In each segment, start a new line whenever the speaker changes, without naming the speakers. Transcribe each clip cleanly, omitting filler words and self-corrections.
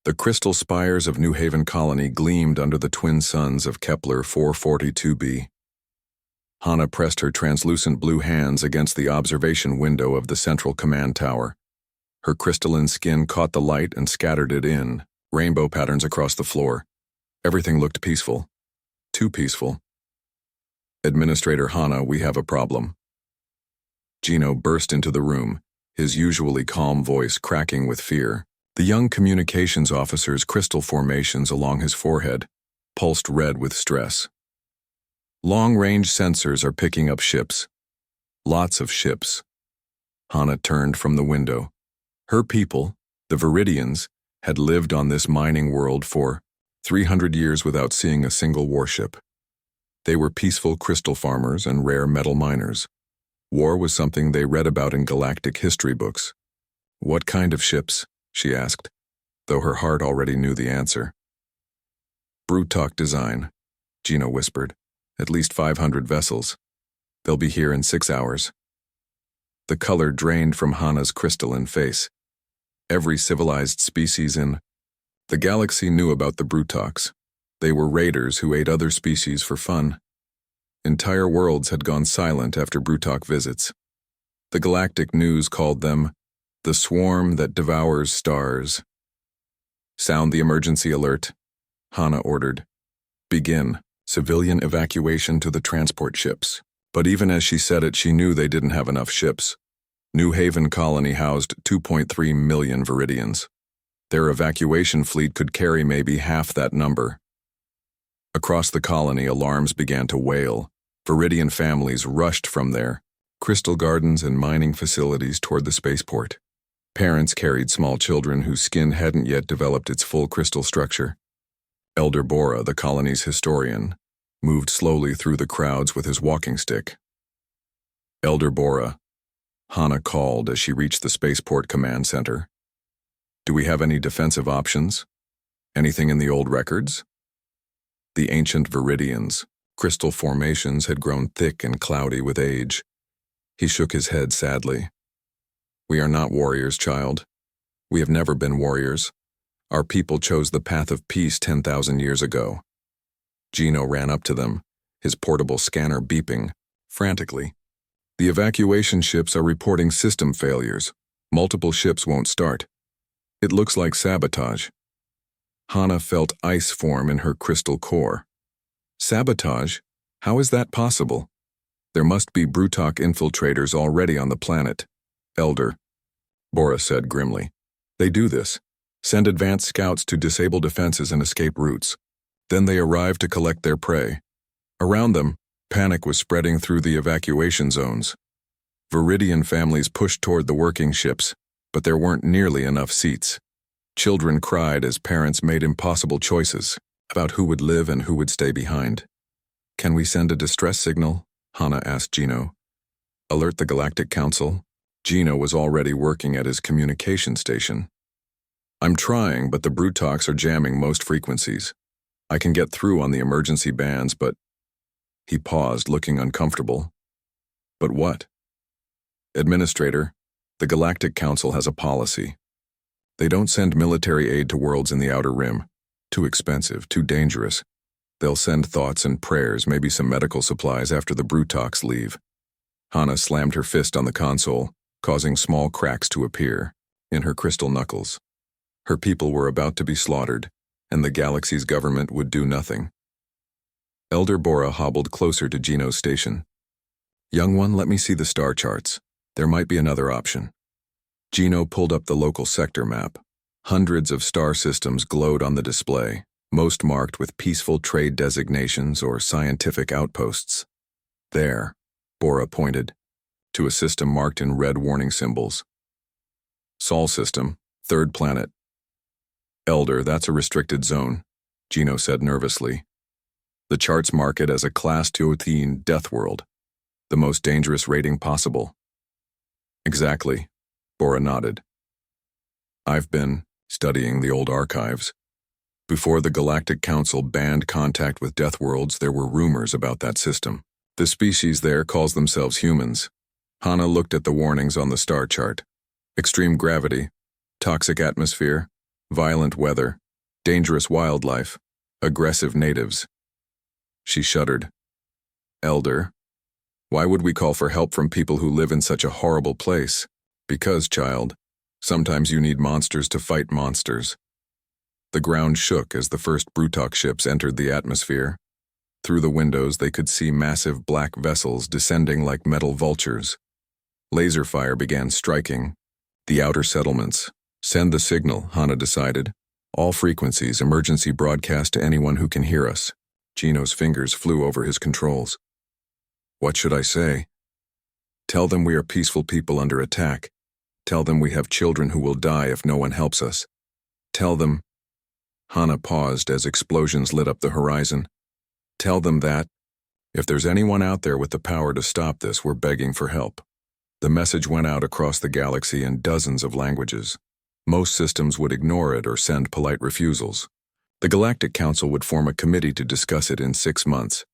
The crystal spires of New Haven Colony gleamed under the twin suns of Kepler 442b. Hana pressed her translucent blue hands against the observation window of the central command tower. Her crystalline skin caught the light and scattered it in, rainbow patterns across the floor. Everything looked peaceful. Too peaceful. Administrator Hana, we have a problem. Gino burst into the room, his usually calm voice cracking with fear. The young communications officer's crystal formations along his forehead pulsed red with stress. Long-range sensors are picking up ships. Lots of ships. Hana turned from the window. Her people, the Viridians, had lived on this mining world for 300 years without seeing a single warship. They were peaceful crystal farmers and rare metal miners. War was something they read about in galactic history books. What kind of ships? She asked, though her heart already knew the answer. Brutok design, Gino whispered. At least 500 vessels. They'll be here in 6 hours. The color drained from Hana's crystalline face. Every civilized species in the galaxy knew about the Brutoks. They were raiders who ate other species for fun. Entire worlds had gone silent after Brutok visits. The galactic news called them the swarm that devours stars. Sound the emergency alert, Hana ordered. Begin civilian evacuation to the transport ships. But even as she said it, she knew they didn't have enough ships. New Haven Colony housed 2.3 million Viridians. Their evacuation fleet could carry maybe half that number. Across the colony, alarms began to wail. Viridian families rushed from their crystal gardens and mining facilities toward the spaceport. Parents carried small children whose skin hadn't yet developed its full crystal structure. Elder Bora, the colony's historian, moved slowly through the crowds with his walking stick. Elder Bora, Hana called as she reached the spaceport command center. Do we have any defensive options? Anything in the old records? The ancient Viridians' crystal formations had grown thick and cloudy with age. He shook his head sadly. We are not warriors, child. We have never been warriors. Our people chose the path of peace 10,000 years ago. Gino ran up to them, his portable scanner beeping frantically. The evacuation ships are reporting system failures. Multiple ships won't start. It looks like sabotage. Hana felt ice form in her crystal core. Sabotage? How is that possible? There must be Brutok infiltrators already on the planet. Elder, Bora said grimly. They do this. Send advanced scouts to disable defenses and escape routes. Then they arrive to collect their prey. Around them, panic was spreading through the evacuation zones. Viridian families pushed toward the working ships, but there weren't nearly enough seats. Children cried as parents made impossible choices about who would live and who would stay behind. Can we send a distress signal? Hana asked Gino. Alert the Galactic Council? Gino was already working at his communication station. I'm trying, but the Brutoks are jamming most frequencies. I can get through on the emergency bands, but... He paused, looking uncomfortable. But what? Administrator, the Galactic Council has a policy. They don't send military aid to worlds in the Outer Rim. Too expensive, too dangerous. They'll send thoughts and prayers, maybe some medical supplies after the Brutoks leave. Hana slammed her fist on the console, causing small cracks to appear in her crystal knuckles. Her people were about to be slaughtered, and the galaxy's government would do nothing. Elder Bora hobbled closer to Gino's station. Young one, let me see the star charts. There might be another option. Gino pulled up the local sector map. Hundreds of star systems glowed on the display, most marked with peaceful trade designations or scientific outposts. There, Bora pointed, to a system marked in red warning symbols. Sol system, third planet. Elder, that's a restricted zone, Gino said nervously. The charts mark it as a Class 2 death world, the most dangerous rating possible. Exactly, Bora nodded. I've been studying the old archives. Before the Galactic Council banned contact with death worlds, there were rumors about that system. The species there calls themselves humans. Hana looked at the warnings on the star chart. Extreme gravity, toxic atmosphere, Violent weather, dangerous wildlife, aggressive natives. She shuddered. Elder, why would we call for help from people who live in such a horrible place? Because, child, sometimes you need monsters to fight monsters. The ground shook as the first Brutok ships entered the atmosphere. Through the windows they could see massive black vessels descending like metal vultures. Laser fire began striking. The outer settlements. Send the signal, Hana decided. All frequencies, emergency broadcast to anyone who can hear us. Gino's fingers flew over his controls. What should I say? Tell them we are peaceful people under attack. Tell them we have children who will die if no one helps us. Tell them... Hana paused as explosions lit up the horizon. Tell them that, if there's anyone out there with the power to stop this, we're begging for help. The message went out across the galaxy in dozens of languages. Most systems would ignore it or send polite refusals. The Galactic Council would form a committee to discuss it in 6 months.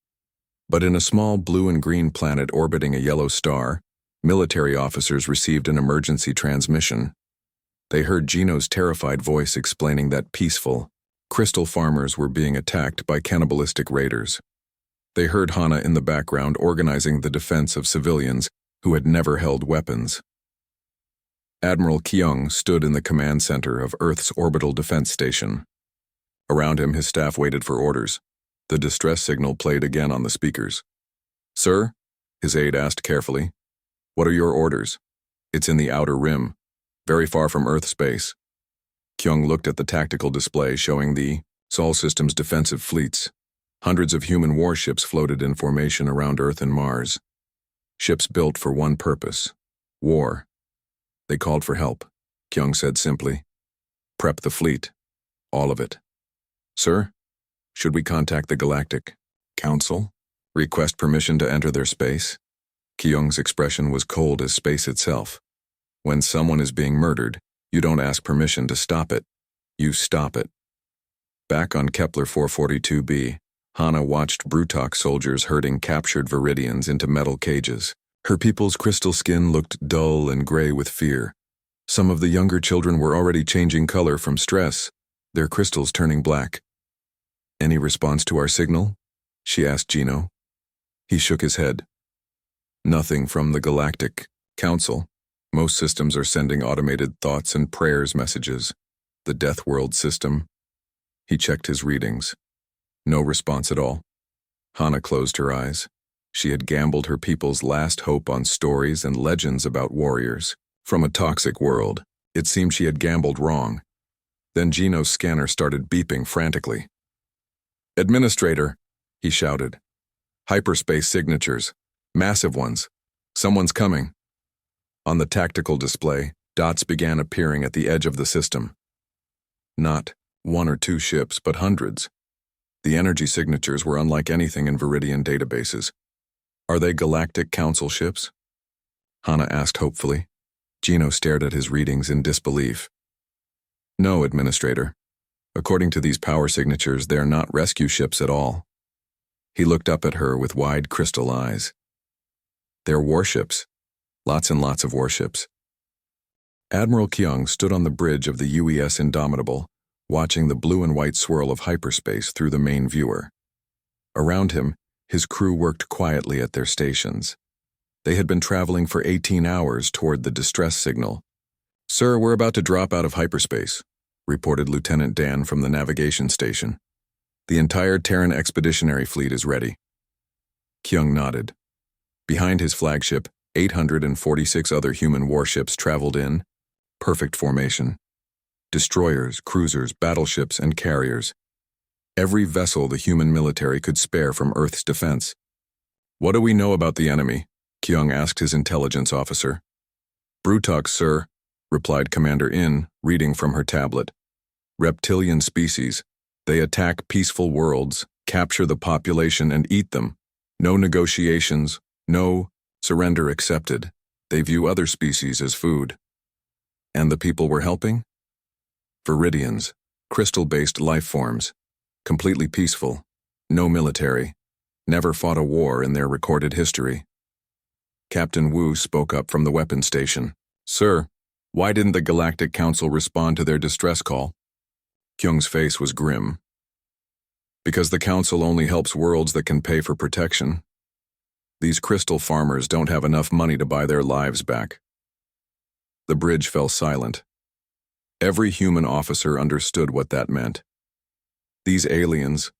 But in a small blue and green planet orbiting a yellow star, military officers received an emergency transmission. They heard Gino's terrified voice explaining that peaceful, crystal farmers were being attacked by cannibalistic raiders. They heard Hana in the background organizing the defense of civilians who had never held weapons. Admiral Kyung stood in the command center of Earth's orbital defense station. Around him, his staff waited for orders. The distress signal played again on the speakers. Sir, his aide asked carefully, what are your orders? It's in the outer rim, very far from Earth space. Kyung looked at the tactical display showing the Sol System's defensive fleets. Hundreds of human warships floated in formation around Earth and Mars. Ships built for one purpose, war. They called for help, Kyung said simply. Prep the fleet, all of it. Sir, should we contact the Galactic Council? Request permission to enter their space? Kyung's expression was cold as space itself. When someone is being murdered, you don't ask permission to stop it. You stop it. Back on Kepler 442b, Hana watched Brutok soldiers herding captured Viridians into metal cages. Her people's crystal skin looked dull and gray with fear. Some of the younger children were already changing color from stress, their crystals turning black. Any response to our signal? She asked Gino. He shook his head. Nothing from the Galactic Council. Most systems are sending automated thoughts and prayers messages. The Deathworld system. He checked his readings. No response at all. Hana closed her eyes. She had gambled her people's last hope on stories and legends about warriors. From a toxic world, it seemed she had gambled wrong. Then Gino's scanner started beeping frantically. Administrator, he shouted. Hyperspace signatures. Massive ones. Someone's coming. On the tactical display, dots began appearing at the edge of the system. Not 1 or 2 ships, but hundreds. The energy signatures were unlike anything in Viridian databases. Are they Galactic Council ships? Hana asked hopefully. Gino stared at his readings in disbelief. No, Administrator. According to these power signatures, they're not rescue ships at all. He looked up at her with wide crystal eyes. They're warships. Lots and lots of warships. Admiral Kyung stood on the bridge of the UES Indomitable, watching the blue and white swirl of hyperspace through the main viewer. Around him, his crew worked quietly at their stations. They had been traveling for 18 hours toward the distress signal. Sir, we're about to drop out of hyperspace, reported Lieutenant Dan from the navigation station. The entire Terran Expeditionary Fleet is ready. Kyung nodded. Behind his flagship, 846 other human warships traveled in perfect formation. Destroyers, cruisers, battleships, and carriers. Every vessel the human military could spare from Earth's defense. What do we know about the enemy? Kyung asked his intelligence officer. Brutok, sir, replied Commander In, reading from her tablet. Reptilian species. They attack peaceful worlds, capture the population, and eat them. No negotiations, no surrender accepted. They view other species as food. And the people were helping? Viridians, crystal-based life forms, completely peaceful, no military, never fought a war in their recorded history. Captain Wu spoke up from the weapons station. Sir, why didn't the Galactic Council respond to their distress call? Kyung's face was grim. Because the Council only helps worlds that can pay for protection. These crystal farmers don't have enough money to buy their lives back. The bridge fell silent. Every human officer understood what that meant. These aliens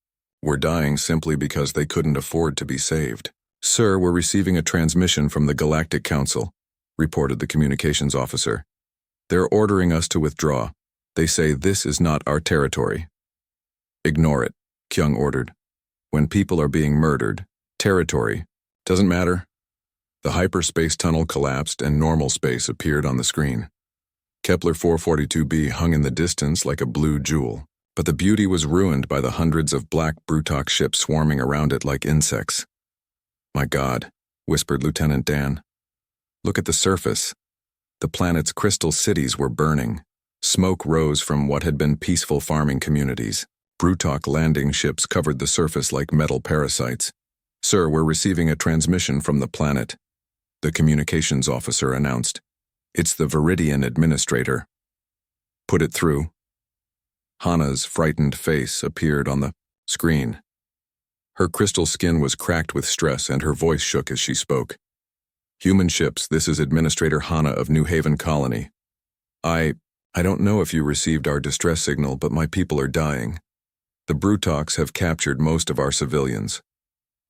were dying simply because they couldn't afford to be saved. "Sir, we're receiving a transmission from the Galactic Council," reported the communications officer. "They're ordering us to withdraw. They say this is not our territory." "Ignore it," Kyung ordered. "When people are being murdered, territory doesn't matter." The hyperspace tunnel collapsed and normal space appeared on the screen. Kepler 442b hung in the distance like a blue jewel, but the beauty was ruined by the hundreds of black Brutok ships swarming around it like insects. "My God," whispered Lieutenant Dan. "Look at the surface." The planet's crystal cities were burning. Smoke rose from what had been peaceful farming communities. Brutok landing ships covered the surface like metal parasites. "Sir, we're receiving a transmission from the planet," the communications officer announced. "It's the Viridian administrator." "Put it through." Hana's frightened face appeared on the screen. Her crystal skin was cracked with stress and her voice shook as she spoke. "Human ships, this is Administrator Hana of New Haven Colony. I don't know if you received our distress signal, but my people are dying. The Brutoks have captured most of our civilians.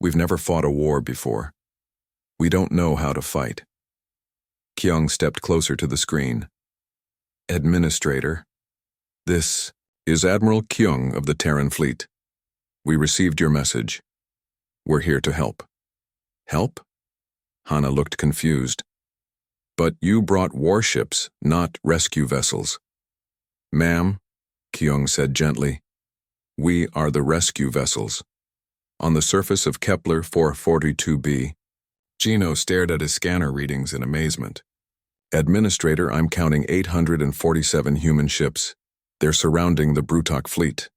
We've never fought a war before. We don't know how to fight." Kyung stepped closer to the screen. "Administrator, this is Admiral Kyung of the Terran Fleet. We received your message. We're here to help." "Help?" Hana looked confused. "But you brought warships, not rescue vessels." "Ma'am," Kyung said gently, "we are the rescue vessels." On the surface of Kepler 442b, Gino stared at his scanner readings in amazement. "Administrator, I'm counting 847 human ships. They're surrounding the Brutok fleet."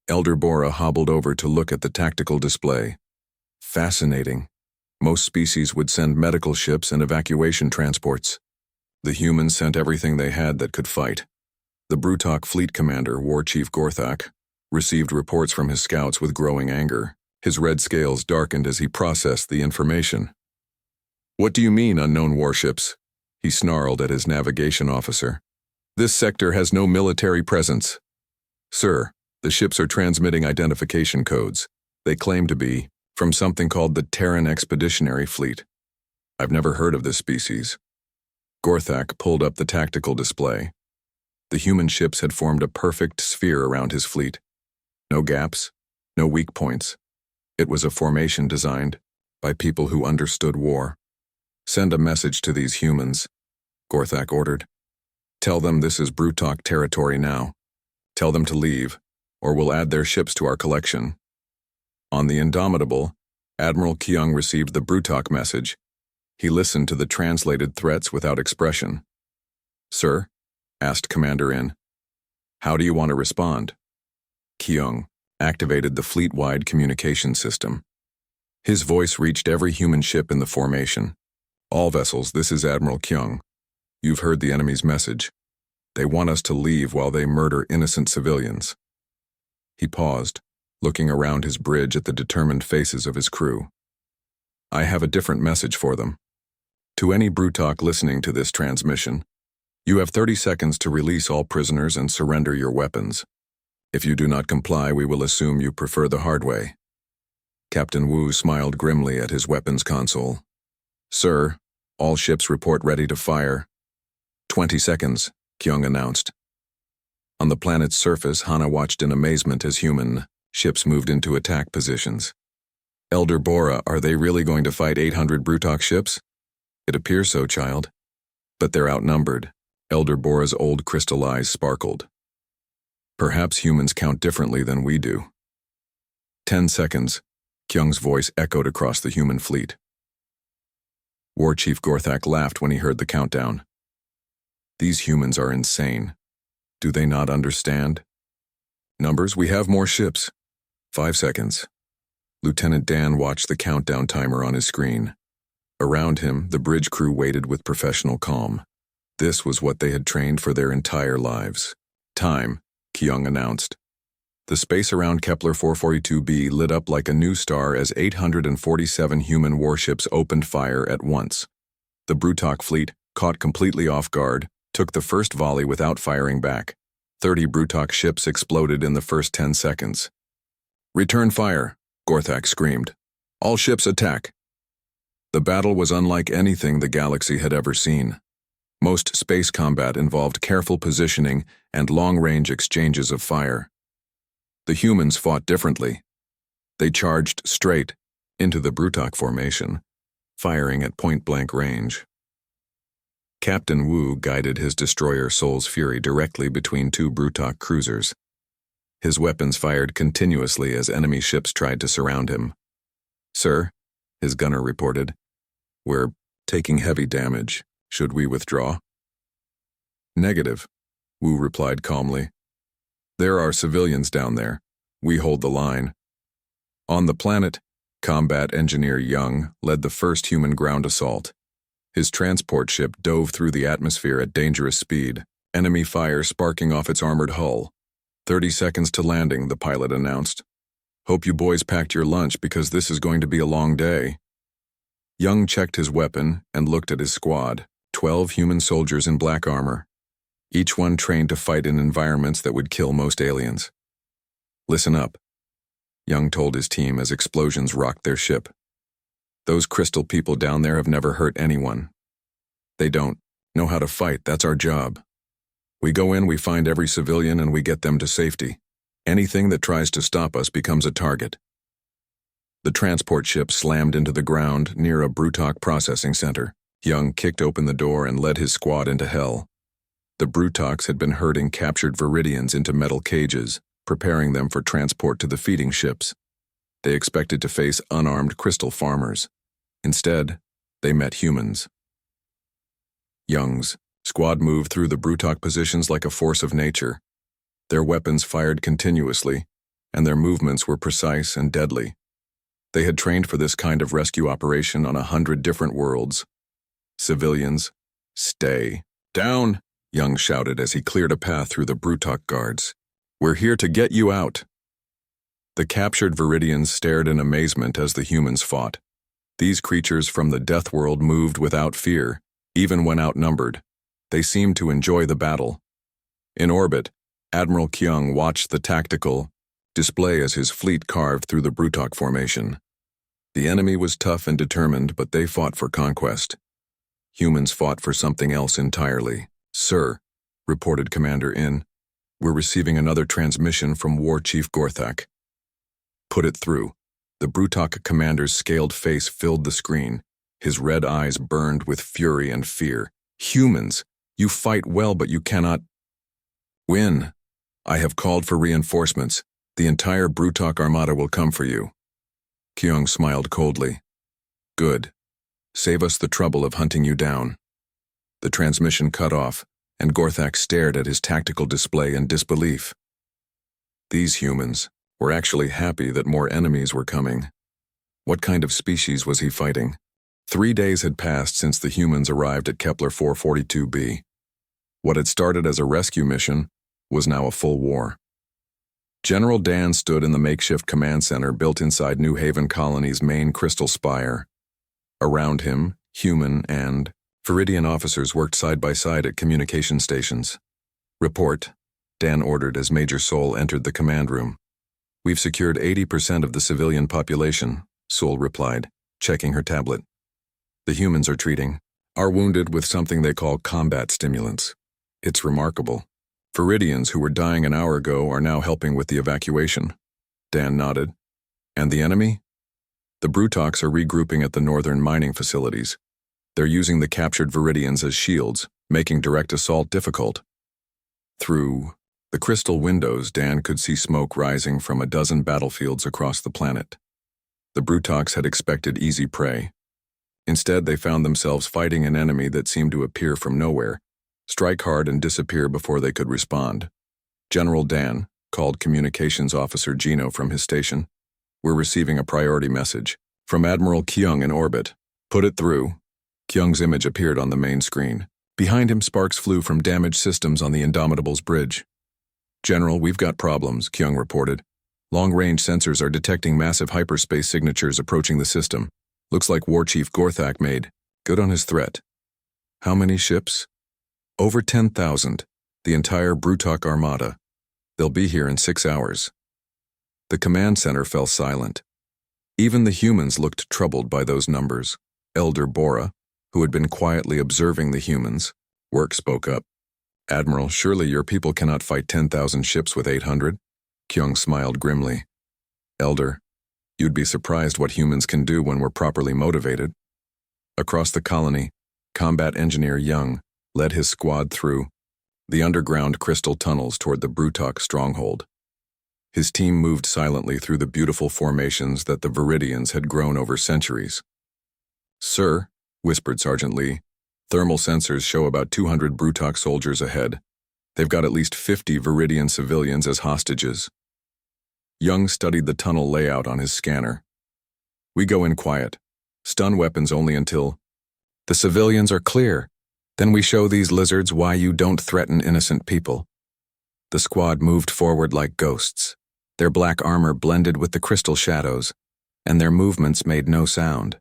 Elder Bora hobbled over to look at the tactical display. "Fascinating. Most species would send medical ships and evacuation transports. The humans sent everything they had that could fight." The Brutok fleet commander, War Chief Gorthak, received reports from his scouts with growing anger. His red scales darkened as he processed the information. "What do you mean, unknown warships?" he snarled at his navigation officer. "This sector has no military presence." "Sir, the ships are transmitting identification codes. They claim to be from something called the Terran Expeditionary Fleet. I've never heard of this species." Gorthak pulled up the tactical display. The human ships had formed a perfect sphere around his fleet. No gaps, no weak points. It was a formation designed by people who understood war. "Send a message to these humans," Gorthak ordered. "Tell them this is Brutok territory now. Tell them to leave, or we'll add their ships to our collection." On the Indomitable, Admiral Kyung received the Brutok message. He listened to the translated threats without expression. "Sir?" asked Commander In. "How do you want to respond?" Kyung activated the fleet-wide communication system. His voice reached every human ship in the formation. "All vessels, this is Admiral Kyung. You've heard the enemy's message. They want us to leave while they murder innocent civilians." He paused, looking around his bridge at the determined faces of his crew. "I have a different message for them. To any Brutok listening to this transmission, you have 30 seconds to release all prisoners and surrender your weapons. If you do not comply, we will assume you prefer the hard way." Captain Wu smiled grimly at his weapons console. "Sir, all ships report ready to fire." 20 seconds, Kyung announced. On the planet's surface, Hana watched in amazement as human ships moved into attack positions. "Elder Bora, are they really going to fight 800 Brutok ships?" "It appears so, child. But they're outnumbered." Elder Bora's old crystal eyes sparkled. "Perhaps humans count differently than we do." 10 seconds, Kyung's voice echoed across the human fleet. War Chief Gorthak laughed when he heard the countdown. "These humans are insane. Do they not understand?" "Numbers, we have more ships." 5 seconds. Lieutenant Dan watched the countdown timer on his screen. Around him, the bridge crew waited with professional calm. This was what they had trained for their entire lives. "Time," Kyung announced. The space around Kepler 442b lit up like a new star as 847 human warships opened fire at once. The Brutok fleet, caught completely off guard, took the first volley without firing back. 30 Brutok ships exploded in the first 10 seconds. "Return fire," Gorthak screamed. "All ships attack." The battle was unlike anything the galaxy had ever seen. Most space combat involved careful positioning and long-range exchanges of fire. The humans fought differently. They charged straight into the Brutok formation, firing at point-blank range. Captain Wu guided his destroyer Soul's Fury directly between two Brutok cruisers. His weapons fired continuously as enemy ships tried to surround him. "Sir," his gunner reported, "we're taking heavy damage. Should we withdraw?" "Negative," Wu replied calmly. "There are civilians down there. We hold the line." On the planet, Combat Engineer Young led the first human ground assault. His transport ship dove through the atmosphere at dangerous speed, enemy fire sparking off its armored hull. 30 seconds to landing, the pilot announced. "Hope you boys packed your lunch because this is going to be a long day." Young checked his weapon and looked at his squad, 12 human soldiers in black armor, each one trained to fight in environments that would kill most aliens. "Listen up," Young told his team as explosions rocked their ship. "Those crystal people down there have never hurt anyone. They don't know how to fight, that's our job. We go in, we find every civilian, and we get them to safety. Anything that tries to stop us becomes a target." The transport ship slammed into the ground near a Brutok processing center. Young kicked open the door and led his squad into hell. The Brutoks had been herding captured Viridians into metal cages, preparing them for transport to the feeding ships. They expected to face unarmed crystal farmers. Instead, they met humans. Young's squad moved through the Brutok positions like a force of nature. Their weapons fired continuously, and their movements were precise and deadly. They had trained for this kind of rescue operation on 100 different worlds. "Civilians, stay down," Young shouted as he cleared a path through the Brutok guards. "We're here to get you out." The captured Viridians stared in amazement as the humans fought. These creatures from the Death World moved without fear, even when outnumbered. They seemed to enjoy the battle. In orbit, Admiral Kyung watched the tactical display as his fleet carved through the Brutok formation. The enemy was tough and determined, but they fought for conquest. Humans fought for something else entirely. "Sir," reported Commander In, "we're receiving another transmission from War Chief Gorthak." "Put it through." The Brutok commander's scaled face filled the screen. His red eyes burned with fury and fear. "Humans, you fight well, but you cannot win. I have called for reinforcements. The entire Brutok armada will come for you." Kyung smiled coldly. "Good. Save us the trouble of hunting you down." The transmission cut off, and Gorthak stared at his tactical display in disbelief. These humans were actually happy that more enemies were coming. What kind of species was he fighting? 3 days had passed since the humans arrived at Kepler 442b. What had started as a rescue mission was now a full war. General Dan stood in the makeshift command center built inside New Haven Colony's main crystal spire. Around him, human and Viridian officers worked side by side at communication stations. "Report," Dan ordered as Major Soul entered the command room. "We've secured 80% of the civilian population," Soul replied, checking her tablet. "The humans are treating our wounded with something they call combat stimulants. It's remarkable. Viridians who were dying an hour ago are now helping with the evacuation." Dan nodded. "And the enemy?" "The Brutoks are regrouping at the northern mining facilities. They're using the captured Viridians as shields, making direct assault difficult." Through the crystal windows, Dan could see smoke rising from a dozen battlefields across the planet. The Brutoks had expected easy prey. Instead, they found themselves fighting an enemy that seemed to appear from nowhere, strike hard and disappear before they could respond. General Dan called Communications Officer Gino from his station. "We're receiving a priority message from Admiral Kyung in orbit." "Put it through." Kyung's image appeared on the main screen. Behind him, sparks flew from damaged systems on the Indomitable's bridge. General, we've got problems, Kyung reported. Long-range sensors are detecting massive hyperspace signatures approaching the system. Looks like War Chief Gorthak made good on his threat. How many ships? Over 10,000. The entire Brutok armada. They'll be here in 6 hours. The command center fell silent. Even the humans looked troubled by those numbers. Elder Bora, who had been quietly observing the humans, spoke up. Admiral, surely your people cannot fight 10,000 ships with 800? Kyung smiled grimly. Elder, you'd be surprised what humans can do when we're properly motivated. Across the colony, combat engineer Young led his squad through the underground crystal tunnels toward the Brutok stronghold. His team moved silently through the beautiful formations that the Viridians had grown over centuries. Sir, whispered Sergeant Lee, thermal sensors show about 200 Brutok soldiers ahead. They've got at least 50 Viridian civilians as hostages. Young studied the tunnel layout on his scanner. We go in quiet. Stun weapons only until the civilians are clear. Then we show these lizards why you don't threaten innocent people. The squad moved forward like ghosts. Their black armor blended with the crystal shadows, and their movements made no sound.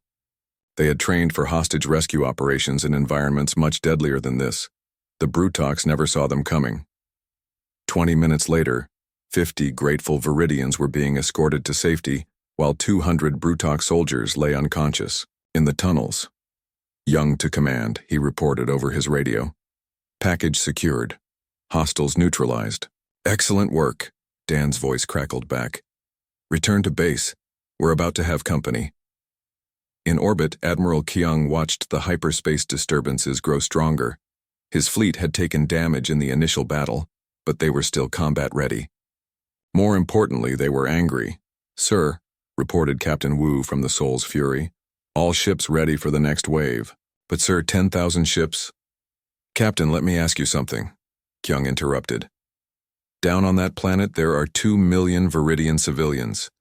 They had trained for hostage rescue operations in environments much deadlier than this. The Brutoks never saw them coming. 20 minutes later, 50 grateful Viridians were being escorted to safety, while 200 Brutok soldiers lay unconscious in the tunnels. Young to command, he reported over his radio. Package secured. Hostiles neutralized. Excellent work, Dan's voice crackled back. Return to base. We're about to have company. In orbit, Admiral Kyung watched the hyperspace disturbances grow stronger. His fleet had taken damage in the initial battle, but they were still combat-ready. More importantly, they were angry. Sir, reported Captain Wu from the Soul's Fury, all ships ready for the next wave. But sir, 10,000 ships? Captain, let me ask you something, Kyung interrupted. Down on that planet, there are 2 million Viridian civilians.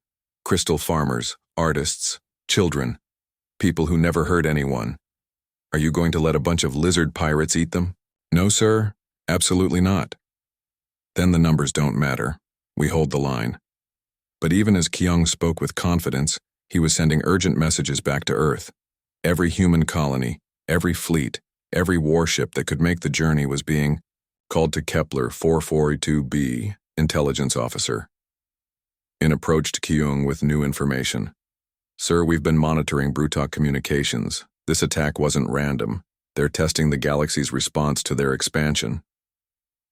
Crystal farmers, artists, children, people who never hurt anyone. Are you going to let a bunch of lizard pirates eat them? No, sir, absolutely not. Then the numbers don't matter. We hold the line. But even as Kyung spoke with confidence, he was sending urgent messages back to Earth. Every human colony, every fleet, every warship that could make the journey was being called to Kepler 442b, intelligence officer. In approached Kyung with new information. Sir, we've been monitoring Brutok communications. This attack wasn't random. They're testing the galaxy's response to their expansion.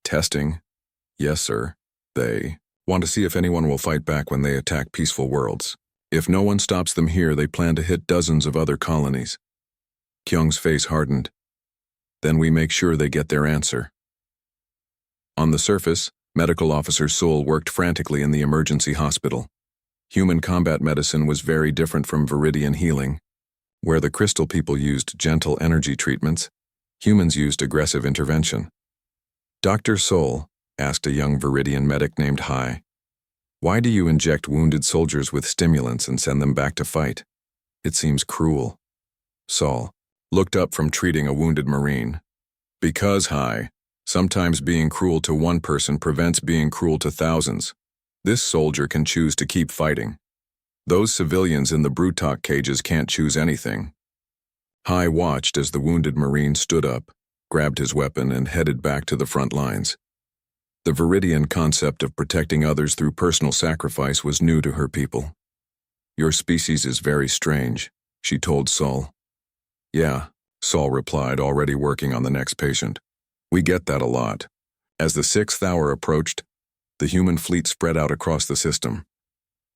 Testing? Yes, sir. They want to see if anyone will fight back when they attack peaceful worlds. If no one stops them here, they plan to hit dozens of other colonies. Kyung's face hardened. Then we make sure they get their answer. On the surface, Medical Officer Soul worked frantically in the emergency hospital. Human combat medicine was very different from Viridian healing. Where the crystal people used gentle energy treatments, humans used aggressive intervention. Dr. Soul asked a young Viridian medic named Hai, why do you inject wounded soldiers with stimulants and send them back to fight? It seems cruel. Saul looked up from treating a wounded Marine. Because, Hai, sometimes being cruel to one person prevents being cruel to thousands. This soldier can choose to keep fighting. Those civilians in the Brutok cages can't choose anything. Hai watched as the wounded Marine stood up, grabbed his weapon, and headed back to the front lines. The Viridian concept of protecting others through personal sacrifice was new to her people. Your species is very strange, she told Saul. Yeah, Saul replied, already working on the next patient. We get that a lot. As the 6th hour approached, the human fleet spread out across the system.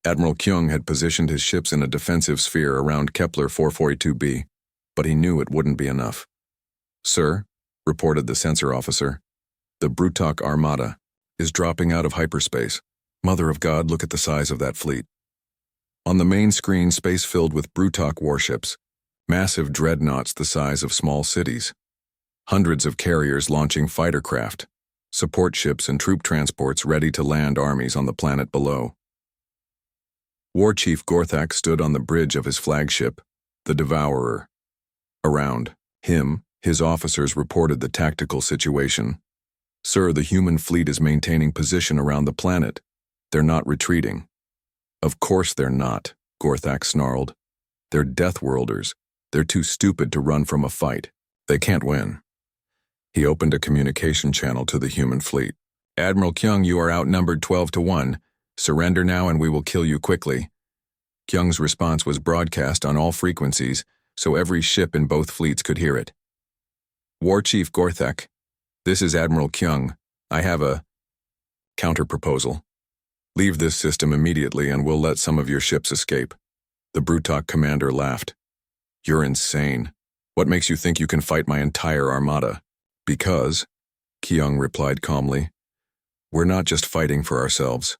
Admiral Kyung had positioned his ships in a defensive sphere around Kepler 442b, but he knew it wouldn't be enough. Sir, reported the sensor officer, the Brutok Armada is dropping out of hyperspace. Mother of God, look at the size of that fleet. On the main screen, space filled with Brutok warships, massive dreadnoughts the size of small cities. Hundreds of carriers launching fighter craft, support ships and troop transports ready to land armies on the planet below. War Chief Gorthak stood on the bridge of his flagship, the Devourer. Around him, his officers reported the tactical situation. Sir, the human fleet is maintaining position around the planet. They're not retreating. Of course they're not, Gorthak snarled. They're Deathworlders. They're too stupid to run from a fight. They can't win. He opened a communication channel to the human fleet. Admiral Kyung, you are outnumbered 12-1. Surrender now and we will kill you quickly. Kyung's response was broadcast on all frequencies, so every ship in both fleets could hear it. War Chief Gorthak, this is Admiral Kyung. I have a counter-proposal. Leave this system immediately and we'll let some of your ships escape. The Brutok commander laughed. You're insane. What makes you think you can fight my entire armada? Because, Kyung replied calmly, we're not just fighting for ourselves.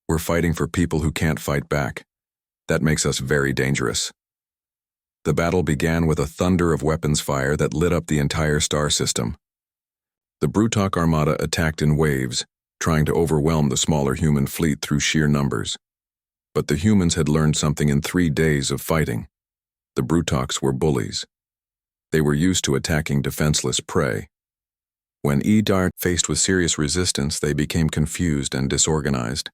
We're fighting for people who can't fight back. That makes us very dangerous. The battle began with a thunder of weapons fire that lit up the entire star system. The Brutok armada attacked in waves, trying to overwhelm the smaller human fleet through sheer numbers. But the humans had learned something in 3 days of fighting. The Brutoks were bullies. They were used to attacking defenseless prey. When Edar faced with serious resistance, they became confused and disorganized.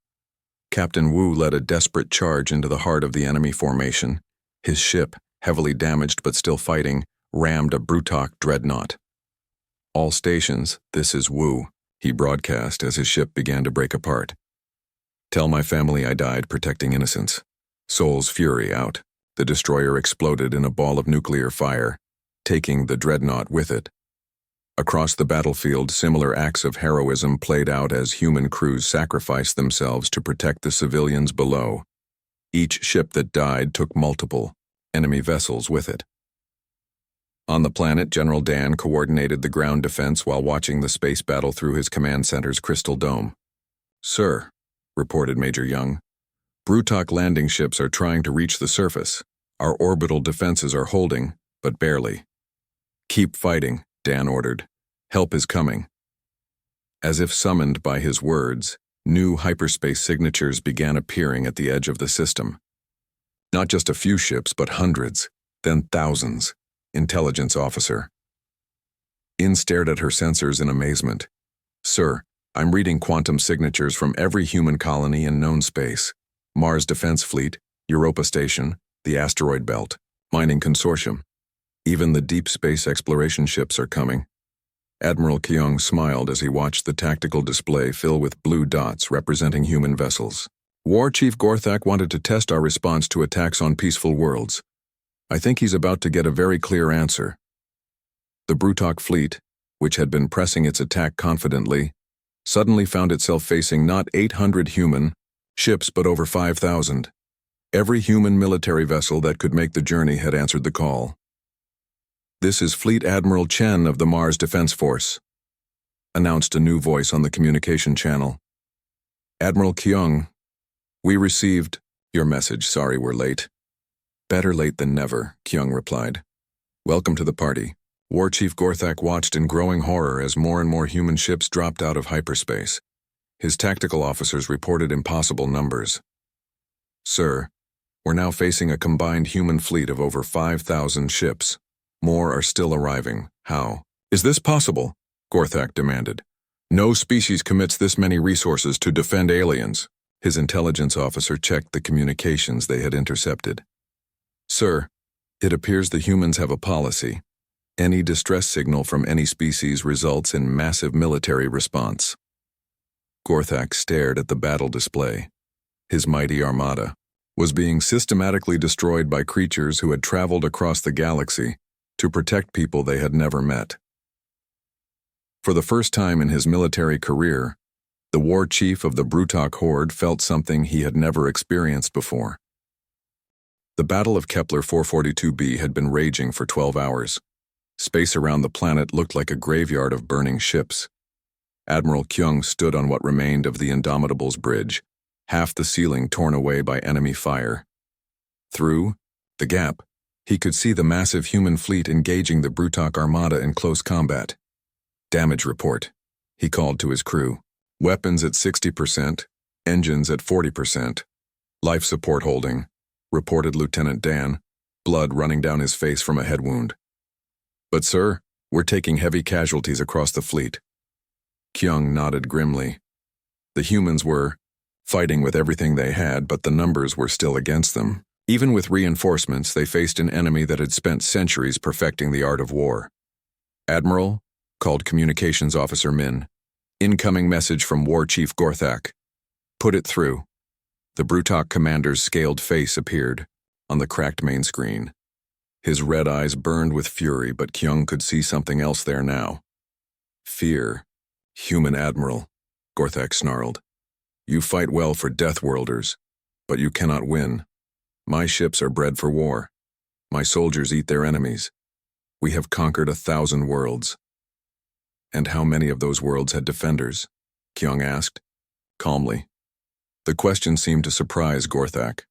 Captain Wu led a desperate charge into the heart of the enemy formation. His ship, heavily damaged but still fighting, rammed a Brutok dreadnought. All stations, this is Wu, he broadcast as his ship began to break apart. Tell my family I died protecting innocents. Soul's fury out. The destroyer exploded in a ball of nuclear fire, taking the dreadnought with it. Across the battlefield, similar acts of heroism played out as human crews sacrificed themselves to protect the civilians below. Each ship that died took multiple enemy vessels with it. On the planet, General Dan coordinated the ground defense while watching the space battle through his command center's crystal dome. Sir, reported Major Young, Brutok landing ships are trying to reach the surface. Our orbital defenses are holding, but barely. Keep fighting, Dan ordered. Help is coming. As if summoned by his words, new hyperspace signatures began appearing at the edge of the system. Not just a few ships, but hundreds, then thousands. Intelligence officer. In stared at her sensors in amazement. Sir, I'm reading quantum signatures from every human colony in known space. Mars Defense Fleet, Europa Station, the Asteroid Belt, Mining Consortium. Even the deep space exploration ships are coming. Admiral Kyung smiled as he watched the tactical display fill with blue dots representing human vessels. War Chief Gorthak wanted to test our response to attacks on peaceful worlds. I think he's about to get a very clear answer. The Brutok fleet, which had been pressing its attack confidently, suddenly found itself facing not 800 human ships but over 5,000. Every human military vessel that could make the journey had answered the call. This is Fleet Admiral Chen of the Mars Defense Force, announced a new voice on the communication channel. Admiral Kyung, we received your message. Sorry we're late. Better late than never, Kyung replied. Welcome to the party. War Chief Gorthak watched in growing horror as more and more human ships dropped out of hyperspace. His tactical officers reported impossible numbers. Sir, we're now facing a combined human fleet of over 5,000 ships. More are still arriving. How? Is this possible? Gorthak demanded. No species commits this many resources to defend aliens. His intelligence officer checked the communications they had intercepted. Sir, it appears the humans have a policy. Any distress signal from any species results in massive military response. Gorthak stared at the battle display. His mighty armada was being systematically destroyed by creatures who had traveled across the galaxy to protect people they had never met. For the first time in his military career, the war chief of the Brutok Horde felt something he had never experienced before. The Battle of Kepler 442b had been raging for 12 hours. Space around the planet looked like a graveyard of burning ships. Admiral Kyung stood on what remained of the Indomitable's bridge, half the ceiling torn away by enemy fire. Through the gap, he could see the massive human fleet engaging the Brutok armada in close combat. Damage report, he called to his crew. Weapons at 60%, engines at 40%. Life support holding, reported Lieutenant Dan, blood running down his face from a head wound. But sir, we're taking heavy casualties across the fleet. Kyung nodded grimly. The humans were fighting with everything they had, but the numbers were still against them. Even with reinforcements, they faced an enemy that had spent centuries perfecting the art of war. "Admiral," called Communications Officer Min. "Incoming message from War Chief Gorthak." "Put it through." The Brutok commander's scaled face appeared on the cracked main screen. His red eyes burned with fury, but Kyung could see something else there now. Fear. "Human Admiral," Gorthak snarled. "You fight well for Deathworlders, but you cannot win. My ships are bred for war. My soldiers eat their enemies. We have conquered 1,000 worlds." "And how many of those worlds had defenders?" Kyung asked, calmly. The question seemed to surprise Gorthak.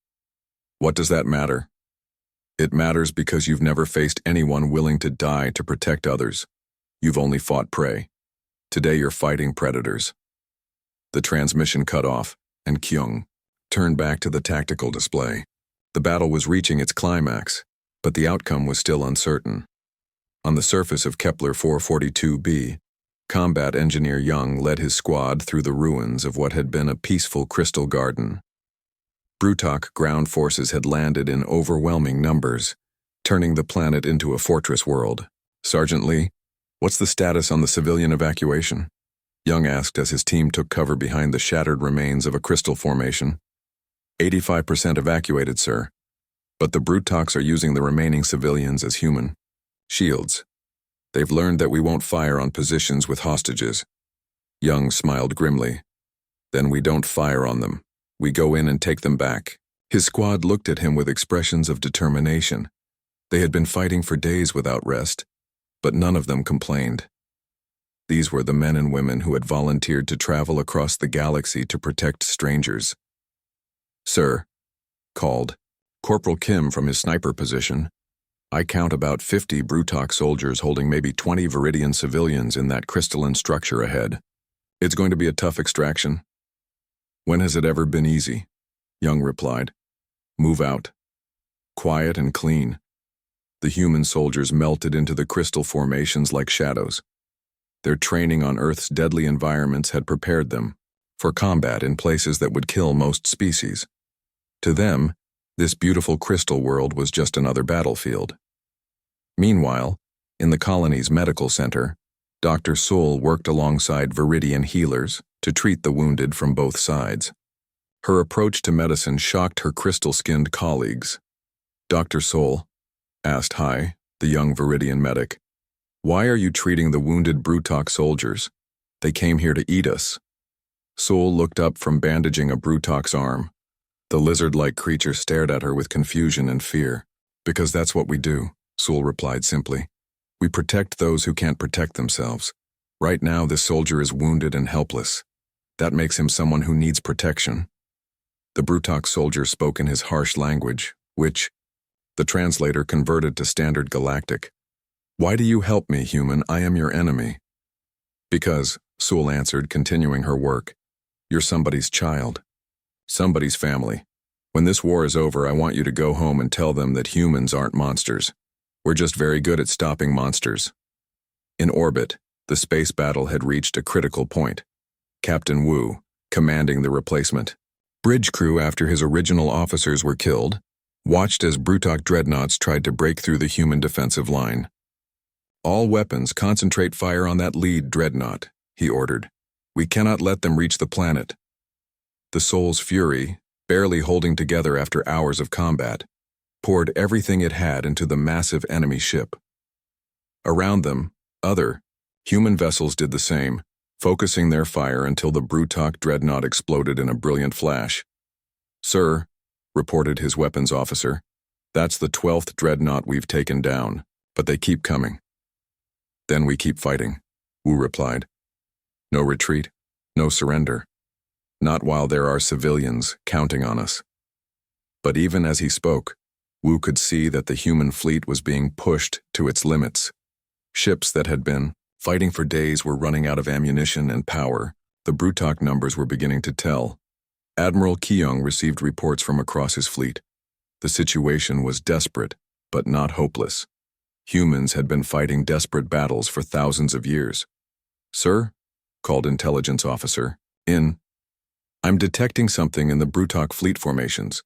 "What does that matter?" "It matters because you've never faced anyone willing to die to protect others. You've only fought prey. Today you're fighting predators." The transmission cut off, and Kyung turned back to the tactical display. The battle was reaching its climax, but the outcome was still uncertain. On the surface of Kepler 442b, combat engineer Young led his squad through the ruins of what had been a peaceful crystal garden. Brutok ground forces had landed in overwhelming numbers, turning the planet into a fortress world. "Sergeant Lee, what's the status on the civilian evacuation?" Young asked as his team took cover behind the shattered remains of a crystal formation. 85% evacuated, sir. But the Brutoks are using the remaining civilians as human shields. They've learned that we won't fire on positions with hostages." Young smiled grimly. "Then we don't fire on them. We go in and take them back." His squad looked at him with expressions of determination. They had been fighting for days without rest, but none of them complained. These were the men and women who had volunteered to travel across the galaxy to protect strangers. "Sir," called Corporal Kim from his sniper position, "I count about 50 Brutok soldiers holding maybe 20 Viridian civilians in that crystalline structure ahead. It's going to be a tough extraction." "When has it ever been easy?" Young replied. "Move out. Quiet and clean." The human soldiers melted into the crystal formations like shadows. Their training on Earth's deadly environments had prepared them for combat in places that would kill most species. To them, this beautiful crystal world was just another battlefield. Meanwhile, in the colony's medical center, Dr. Soul worked alongside Viridian healers to treat the wounded from both sides. Her approach to medicine shocked her crystal-skinned colleagues. "Dr. Soul," asked Hai, the young Viridian medic, "why are you treating the wounded Brutok soldiers? They came here to eat us." Soul looked up from bandaging a Brutok's arm. The lizard-like creature stared at her with confusion and fear. "Because that's what we do," Soul replied simply. "We protect those who can't protect themselves. Right now, this soldier is wounded and helpless. That makes him someone who needs protection." The Brutok soldier spoke in his harsh language, which the translator converted to standard Galactic. "Why do you help me, human? I am your enemy." "Because," Soul answered, continuing her work, "you're somebody's child. Somebody's family. When this war is over, I want you to go home and tell them that humans aren't monsters. We're just very good at stopping monsters." In orbit, the space battle had reached a critical point. Captain Wu, commanding the replacement bridge crew after his original officers were killed, watched as Brutok dreadnoughts tried to break through the human defensive line. "All weapons concentrate fire on that lead dreadnought," he ordered. "We cannot let them reach the planet." The Soul's fury, barely holding together after hours of combat, poured everything it had into the massive enemy ship. Around them, other human vessels did the same, focusing their fire until the Brutok dreadnought exploded in a brilliant flash. "Sir," reported his weapons officer, "that's the 12th dreadnought we've taken down, but they keep coming." "Then we keep fighting," Wu replied. "No retreat, no surrender. Not while there are civilians counting on us." But even as he spoke, Wu could see that the human fleet was being pushed to its limits. Ships that had been fighting for days were running out of ammunition and power. The Brutok numbers were beginning to tell. Admiral Kyung received reports from across his fleet. The situation was desperate, but not hopeless. Humans had been fighting desperate battles for thousands of years. "Sir?" called intelligence officer. I'm detecting something in the Brutok fleet formations.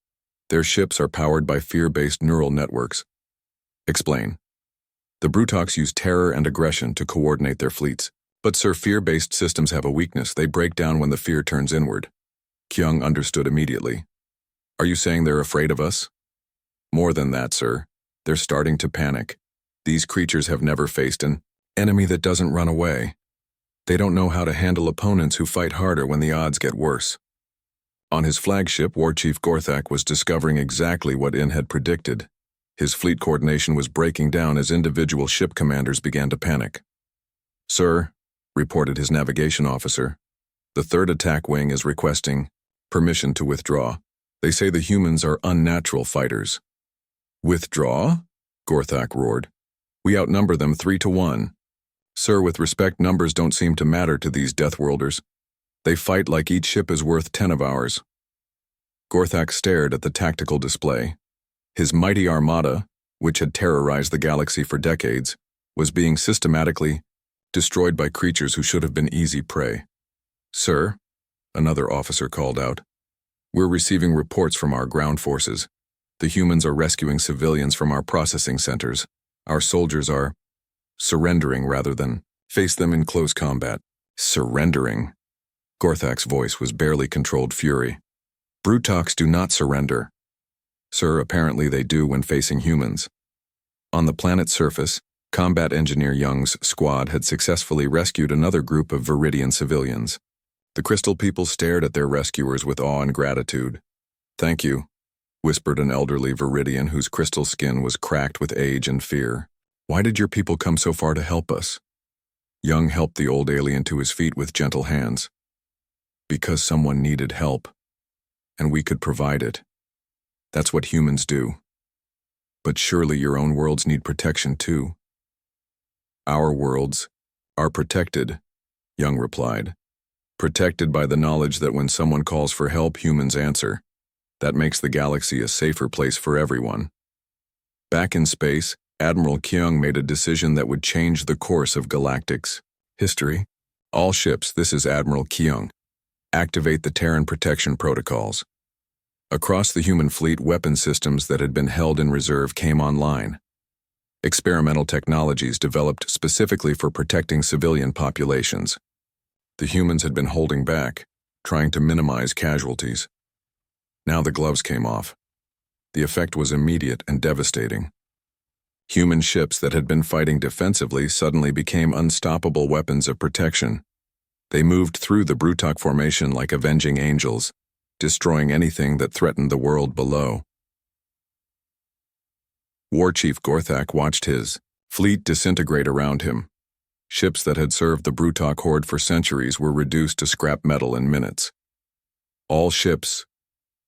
Their ships are powered by fear-based neural networks. Explain. The Brutoks use terror and aggression to coordinate their fleets. But sir, fear-based systems have a weakness. They break down when the fear turns inward. Kyung understood immediately. Are you saying they're afraid of us? More than that, sir. They're starting to panic. These creatures have never faced an enemy that doesn't run away. They don't know how to handle opponents who fight harder when the odds get worse. On his flagship, War Chief Gorthak was discovering exactly what In had predicted. His fleet coordination was breaking down as individual ship commanders began to panic. Sir, reported his navigation officer, the third attack wing is requesting permission to withdraw. They say the humans are unnatural fighters. Withdraw? Gorthak roared. We outnumber them 3-1. Sir, with respect, numbers don't seem to matter to these Deathworlders. They fight like each ship is worth 10 of ours. Gorthak stared at the tactical display. His mighty armada, which had terrorized the galaxy for decades, was being systematically destroyed by creatures who should have been easy prey. Sir, another officer called out, we're receiving reports from our ground forces. The humans are rescuing civilians from our processing centers. Our soldiers are surrendering rather than face them in close combat. Surrendering? Gorthak's voice was barely controlled fury. Brutoks do not surrender. Sir, apparently they do when facing humans. On the planet's surface, Combat Engineer Young's squad had successfully rescued another group of Viridian civilians. The Crystal people stared at their rescuers with awe and gratitude. Thank you, whispered an elderly Viridian whose crystal skin was cracked with age and fear. Why did your people come so far to help us? Young helped the old alien to his feet with gentle hands. Because someone needed help, and we could provide it. That's what humans do. But surely your own worlds need protection too. Our worlds are protected, Young replied. Protected by the knowledge that when someone calls for help, humans answer. That makes the galaxy a safer place for everyone. Back in space, Admiral Kyung made a decision that would change the course of Galactic's history. All ships, this is Admiral Kyung. Activate the Terran protection protocols. Across the human fleet, weapon systems that had been held in reserve came online. Experimental technologies developed specifically for protecting civilian populations. The humans had been holding back, trying to minimize casualties. Now the gloves came off. The effect was immediate and devastating. Human ships that had been fighting defensively suddenly became unstoppable weapons of protection. They moved through the Brutok formation like avenging angels, destroying anything that threatened the world below. War Chief Gorthak watched his fleet disintegrate around him. Ships that had served the Brutok horde for centuries were reduced to scrap metal in minutes. All ships,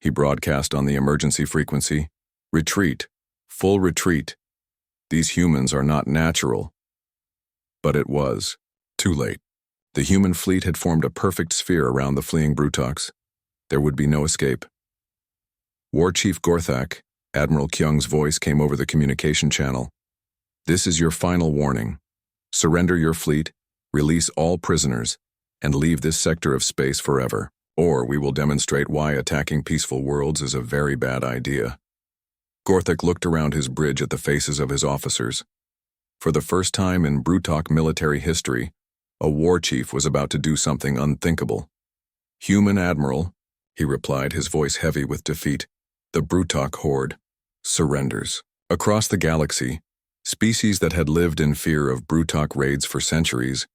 he broadcast on the emergency frequency, retreat, full retreat. These humans are not natural. But it was too late. The human fleet had formed a perfect sphere around the fleeing Brutoks. There would be no escape. War Chief Gorthak, Admiral Kyung's voice came over the communication channel. This is your final warning. Surrender your fleet, release all prisoners, and leave this sector of space forever, or we will demonstrate why attacking peaceful worlds is a very bad idea. Gorthak looked around his bridge at the faces of his officers. For the first time in Brutok military history, a war chief was about to do something unthinkable. Human Admiral, he replied, his voice heavy with defeat, the Brutok horde surrenders. Across the galaxy, species that had lived in fear of Brutok raids for centuries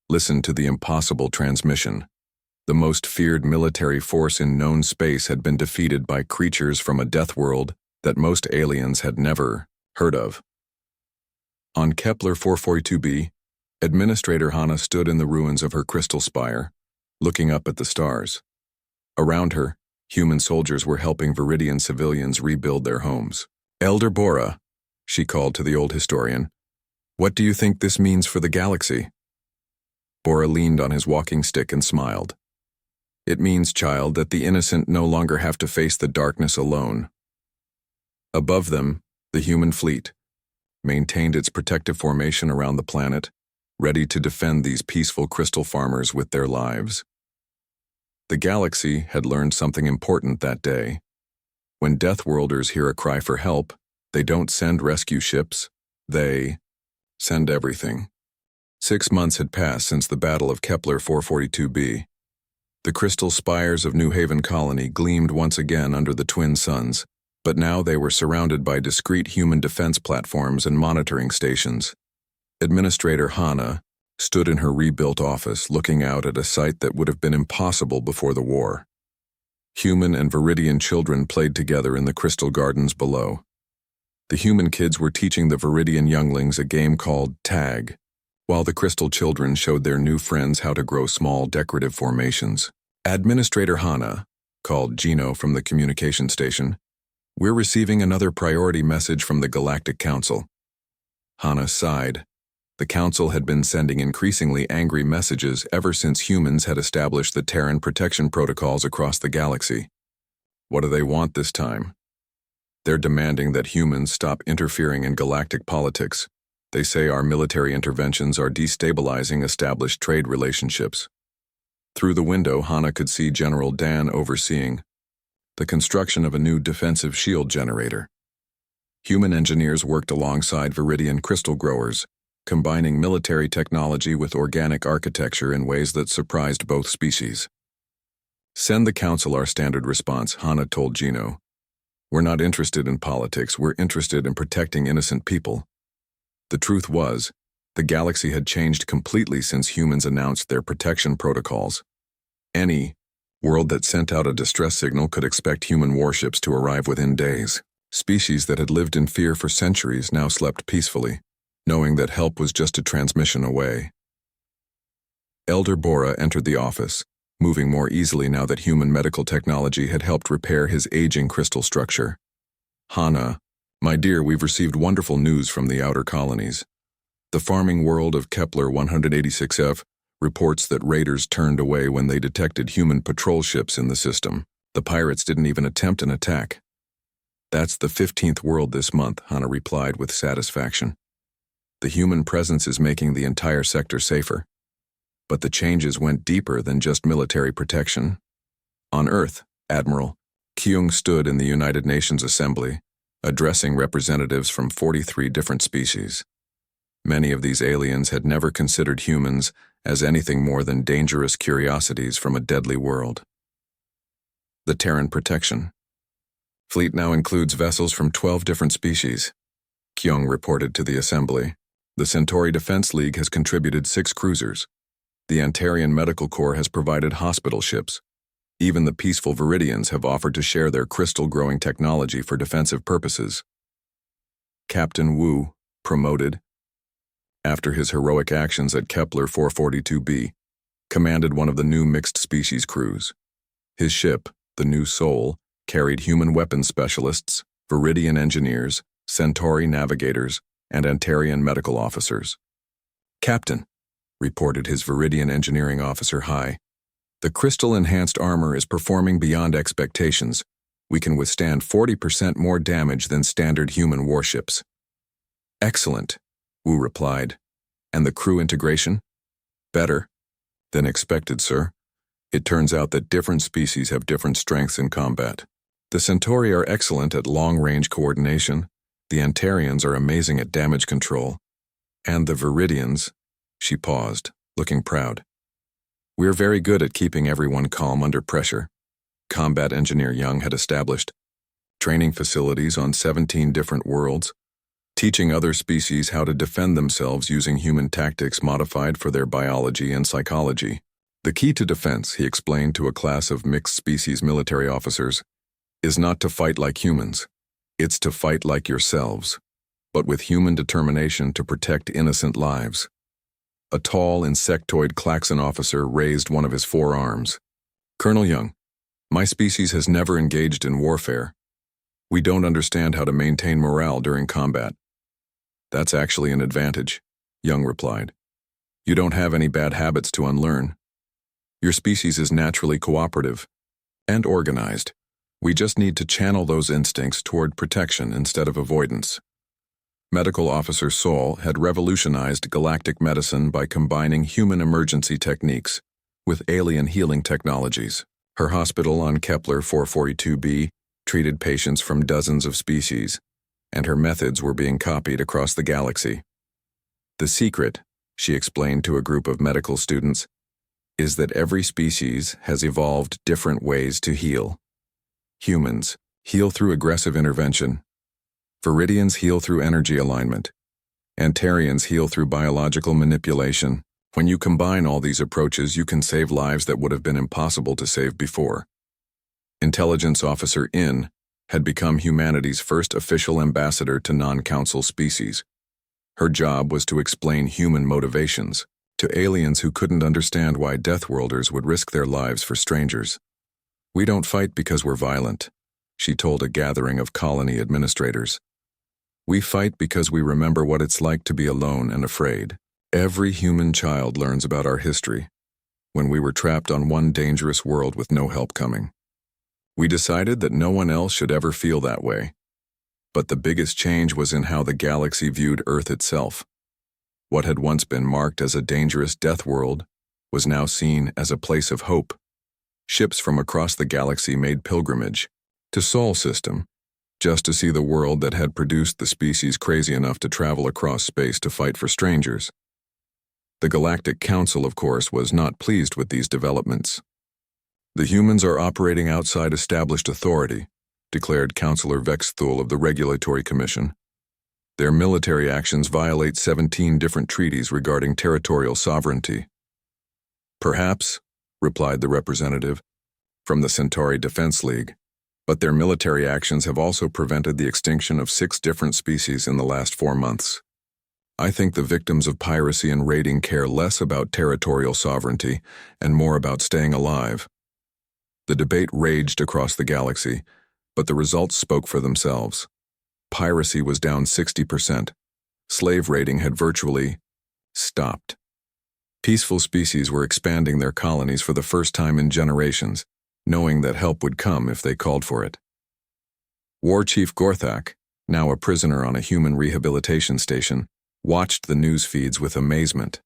listened to the impossible transmission. The most feared military force in known space had been defeated by creatures from a death world that most aliens had never heard of. On Kepler 442b, Administrator Hana stood in the ruins of her crystal spire, looking up at the stars. Around her, human soldiers were helping Viridian civilians rebuild their homes. Elder Bora, she called to the old historian, what do you think this means for the galaxy? Bora leaned on his walking stick and smiled. It means, child, that the innocent no longer have to face the darkness alone. Above them, the human fleet maintained its protective formation around the planet, ready to defend these peaceful crystal farmers with their lives. The galaxy had learned something important that day. When Deathworlders hear a cry for help, they don't send rescue ships, they send everything. 6 months had passed since the Battle of Kepler 442b. The crystal spires of New Haven Colony gleamed once again under the twin suns, but now they were surrounded by discreet human defense platforms and monitoring stations. Administrator Hana stood in her rebuilt office looking out at a sight that would have been impossible before the war. Human and Viridian children played together in the crystal gardens below. The human kids were teaching the Viridian younglings a game called tag, while the crystal children showed their new friends how to grow small decorative formations. Administrator Hana called Gino from the communication station. "We're receiving another priority message from the Galactic Council." Hana sighed. The Council had been sending increasingly angry messages ever since humans had established the Terran protection protocols across the galaxy. What do they want this time? They're demanding that humans stop interfering in galactic politics. They say our military interventions are destabilizing established trade relationships. Through the window, Hana could see General Dan overseeing the construction of a new defensive shield generator. Human engineers worked alongside Viridian crystal growers, combining military technology with organic architecture in ways that surprised both species. "Send the Council our standard response," Hana told Gino. "We're not interested in politics, we're interested in protecting innocent people." The truth was, the galaxy had changed completely since humans announced their protection protocols. Any world that sent out a distress signal could expect human warships to arrive within days. Species that had lived in fear for centuries now slept peacefully, knowing that help was just a transmission away. Elder Bora entered the office, moving more easily now that human medical technology had helped repair his aging crystal structure. "Hana, my dear, we've received wonderful news from the outer colonies. The farming world of Kepler 186f reports that raiders turned away when they detected human patrol ships in the system. The pirates didn't even attempt an attack." "That's the 15th world this month," Hana replied with satisfaction. "The human presence is making the entire sector safer. But the changes went deeper than just military protection. On Earth, Admiral Kyung stood in the United Nations Assembly, addressing representatives from 43 different species. Many of these aliens had never considered humans as anything more than dangerous curiosities from a deadly world. The Terran protection fleet now includes vessels from 12 different species, Kyung reported to the Assembly. The Centauri Defense League has contributed 6 cruisers. The Antarian Medical Corps has provided hospital ships. Even the peaceful Viridians have offered to share their crystal-growing technology for defensive purposes. Captain Wu, promoted, after his heroic actions at Kepler 442b, commanded one of the new mixed-species crews. His ship, the New Soul, carried human weapons specialists, Viridian engineers, Centauri navigators, and Antarian medical officers. "Captain," reported his Viridian engineering officer Hai, "the crystal-enhanced armor is performing beyond expectations. We can withstand 40% more damage than standard human warships." "Excellent," Wu replied. "And the crew integration?" "Better than expected, sir. It turns out that different species have different strengths in combat. The Centauri are excellent at long-range coordination, the Antarians are amazing at damage control, and the Viridians—" She paused, looking proud. "We're very good at keeping everyone calm under pressure." Combat Engineer Young had established training facilities on 17 different worlds, teaching other species how to defend themselves using human tactics modified for their biology and psychology. "The key to defense," he explained to a class of mixed-species military officers, "is not to fight like humans. It's to fight like yourselves, but with human determination to protect innocent lives." A tall, insectoid Klaxon officer raised one of his forearms. "Colonel Young, my species has never engaged in warfare. We don't understand how to maintain morale during combat." "That's actually an advantage," Young replied. "You don't have any bad habits to unlearn. Your species is naturally cooperative and organized. We just need to channel those instincts toward protection instead of avoidance." Medical Officer Saul had revolutionized galactic medicine by combining human emergency techniques with alien healing technologies. Her hospital on Kepler 442b treated patients from dozens of species, and her methods were being copied across the galaxy. The secret, she explained to a group of medical students, is that every species has evolved different ways to heal. Humans heal through aggressive intervention. Viridians heal through energy alignment. Antarians heal through biological manipulation. When you combine all these approaches, you can save lives that would have been impossible to save before. Intelligence Officer In had become humanity's first official ambassador to non-council species. Her job was to explain human motivations to aliens who couldn't understand why Deathworlders would risk their lives for strangers. "We don't fight because we're violent," she told a gathering of colony administrators. "We fight because we remember what it's like to be alone and afraid. Every human child learns about our history when we were trapped on one dangerous world with no help coming. We decided that no one else should ever feel that way. But the biggest change was in how the galaxy viewed Earth itself. What had once been marked as a dangerous death world was now seen as a place of hope. Ships from across the galaxy made pilgrimage to Sol System just to see the world that had produced the species crazy enough to travel across space to fight for strangers. The Galactic Council, of course, was not pleased with these developments. "The humans are operating outside established authority," declared Councillor Vexthul of the Regulatory Commission. "Their military actions violate 17 different treaties regarding territorial sovereignty." "Perhaps," replied the representative from the Centauri Defense League, "but their military actions have also prevented the extinction of 6 different species in the last 4 months. I think the victims of piracy and raiding care less about territorial sovereignty and more about staying alive." The debate raged across the galaxy, but the results spoke for themselves. Piracy was down 60%. Slave raiding had virtually stopped. Peaceful species were expanding their colonies for the first time in generations, knowing that help would come if they called for it. War Chief Gorthak, now a prisoner on a human rehabilitation station, watched the news feeds with amazement.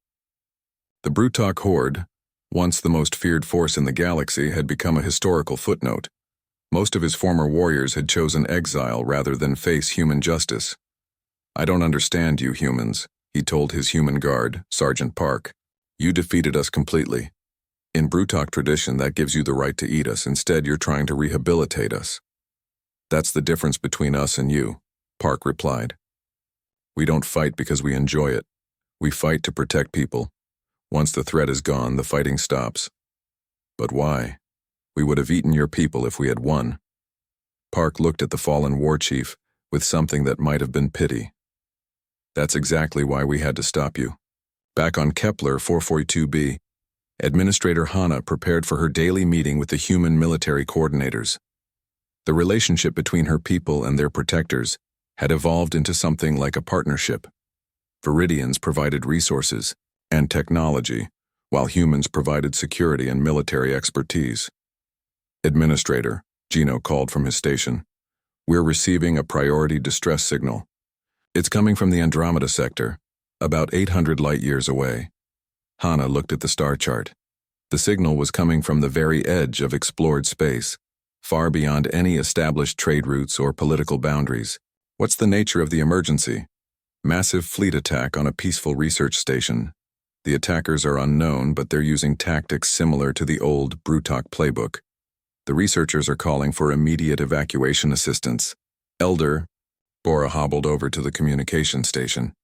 The Brutok Horde, once the most feared force in the galaxy, had become a historical footnote. Most of his former warriors had chosen exile rather than face human justice. "I don't understand you humans," he told his human guard, Sergeant Park. "You defeated us completely. In Brutok tradition, that gives you the right to eat us. Instead, you're trying to rehabilitate us." "That's the difference between us and you," Park replied. "We don't fight because we enjoy it. We fight to protect people. Once the threat is gone, the fighting stops." "But why? We would have eaten your people if we had won." Park looked at the fallen war chief with something that might have been pity. "That's exactly why we had to stop you." Back on Kepler 442b, Administrator Hana prepared for her daily meeting with the human military coordinators. The relationship between her people and their protectors had evolved into something like a partnership. Viridians provided resources and technology, while humans provided security and military expertise. "Administrator," Gino called from his station, "we're receiving a priority distress signal. It's coming from the Andromeda sector, about 800 light-years away." Hana looked at the star chart. The signal was coming from the very edge of explored space, far beyond any established trade routes or political boundaries. "What's the nature of the emergency?" "Massive fleet attack on a peaceful research station. The attackers are unknown, but they're using tactics similar to the old Brutok playbook. The researchers are calling for immediate evacuation assistance." Elder Bora hobbled over to the communication station.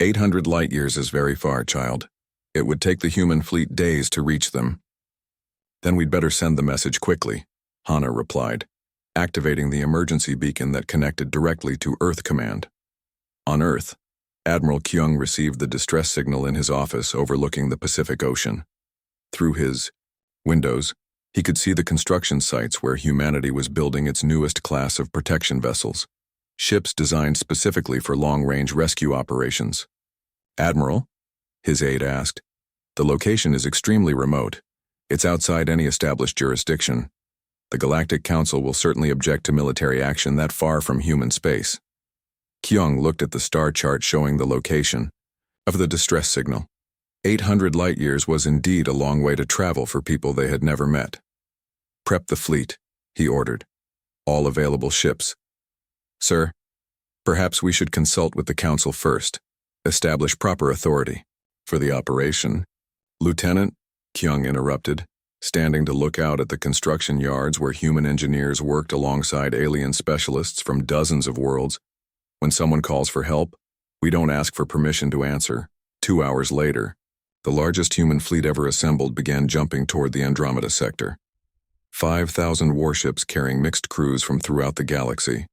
800 light-years is very far, child. It would take the human fleet days to reach them." "Then we'd better send the message quickly," Hana replied, activating the emergency beacon that connected directly to Earth Command. On Earth, Admiral Kyung received the distress signal in his office overlooking the Pacific Ocean. Through his windows, he could see the construction sites where humanity was building its newest class of protection vessels, ships designed specifically for long-range rescue operations. "Admiral?" his aide asked. "The location is extremely remote. It's outside any established jurisdiction. The Galactic Council will certainly object to military action that far from human space." Kyung looked at the star chart showing the location of the distress signal. 800 light-years was indeed a long way to travel for people they had never met. "Prep the fleet," he ordered. "All available ships." "Sir, perhaps we should consult with the council first. Establish proper authority for the operation." "Lieutenant," Kyung interrupted, standing to look out at the construction yards where human engineers worked alongside alien specialists from dozens of worlds. "When someone calls for help, we don't ask for permission to answer." 2 hours later, the largest human fleet ever assembled began jumping toward the Andromeda sector. 5,000 warships carrying mixed crews from throughout the galaxy,